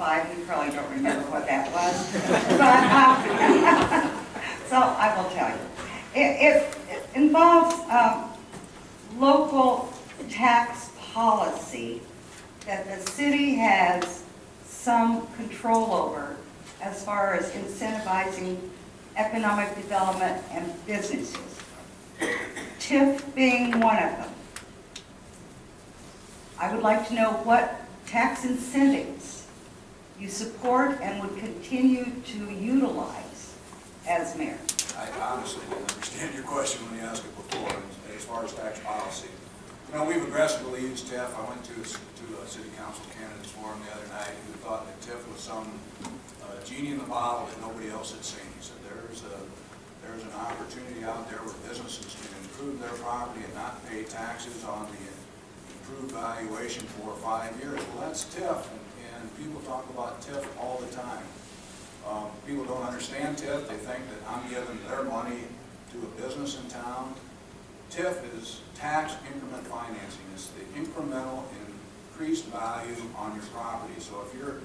2005, you probably don't remember what that was, but, so I will tell you. It involves local tax policy that the city has some control over as far as incentivizing economic development and businesses. TIF being one of them. I would like to know what tax incentives you support and would continue to utilize as mayor. I honestly didn't understand your question when you asked it before, as far as tax policy. You know, we've aggressively used TIF. I went to a city council candidates forum the other night who thought that TIF was some genie in the bottle that nobody else had seen. He said there's an opportunity out there where businesses can improve their property and not pay taxes on the improved valuation for 5 years. Well, that's TIF, and people talk about TIF all the time. People don't understand TIF. They think that I'm giving their money to a business in town. TIF is tax increment financing. It's the incremental increased value on your property. So if your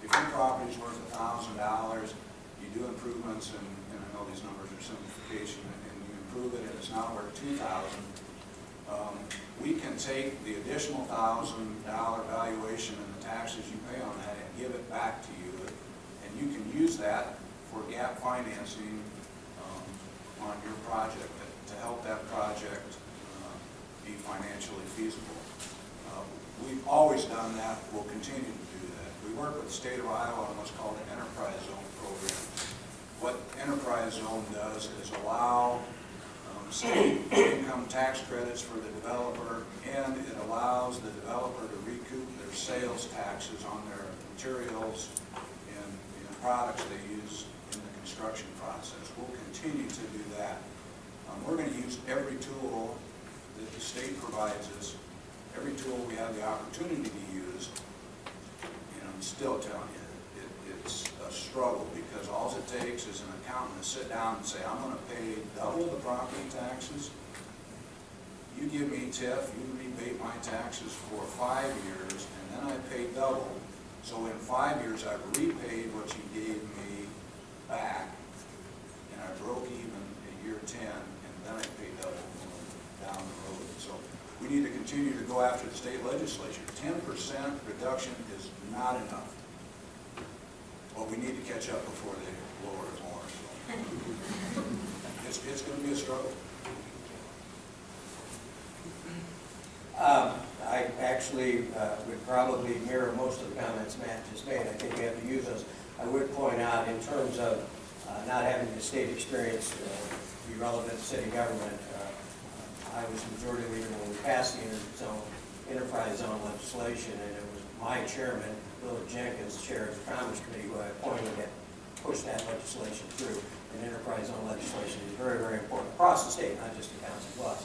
property is worth $1,000, you do improvements, and I know these numbers are simplification, and you improve it, and it's now worth $2,000. We can take the additional $1,000 valuation and the taxes you pay on that and give it back to you, and you can use that for gap financing on your project to help that project be financially feasible. We've always done that. We'll continue to do that. We work with the state of Iowa on what's called an enterprise zone program. What enterprise zone does is allow state income tax credits for the developer, and it allows the developer to recoup their sales taxes on their materials and products they use in the construction process. We'll continue to do that. We're going to use every tool that the state provides us, every tool we have the opportunity to use, and I'm still telling you, it's a struggle, because all it takes is an accountant to sit down and say, I'm going to pay double the property taxes. You give me TIF, you rebate my taxes for 5 years, and then I pay double. So in 5 years, I've repaid what you gave me back, and I broke even at year 10, and then I pay double down the road. So we need to continue to go after the state legislature. 10% reduction is not enough. Well, we need to catch up before they lower it more. So it's going to be a struggle. I actually would probably mirror most of the comments Matt just made. I think we have to use those. I would point out, in terms of not having the state experience be relevant to city government, I was majority leader when we passed the enterprise zone legislation, and it was my chairman, Bill Jenkins, chair of the Commerce Committee, who I appointed that pushed that legislation through. And enterprise zone legislation is very, very important across the state, not just in Council Bluffs.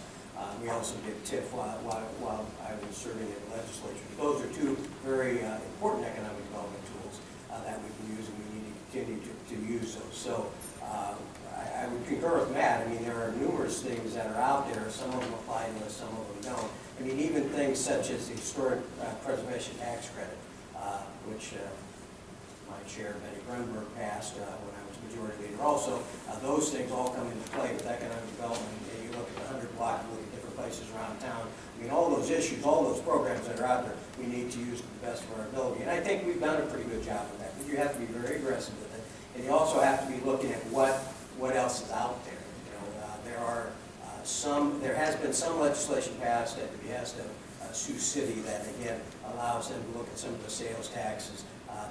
We also did TIF while I was serving in the legislature. Those are two very important economic development tools that we can use, and we need to continue to use those. So I would concur with Matt. I mean, there are numerous things that are out there. Some of them apply to us, some of them don't. I mean, even things such as the historic preservation tax credit, which my chair, Benny Grunberg, passed when I was majority leader. Also, those things all come into play with economic development. And you look at the 100 block, you look at different places around town. I mean, all those issues, all those programs that are out there, we need to use to the best of our ability. And I think we've done a pretty good job of that. But you have to be very aggressive with it. And you also have to be looking at what else is out there. You know, there has been some legislation passed at the behest of Sioux City that, again, allows them to look at some of the sales taxes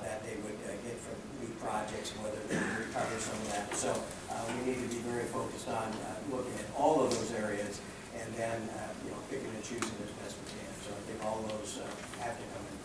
that they would get from new projects, and whether they can recover some of that. So we need to be very focused on looking at all of those areas, and then picking and choosing as best we can. So I think all those have to come in.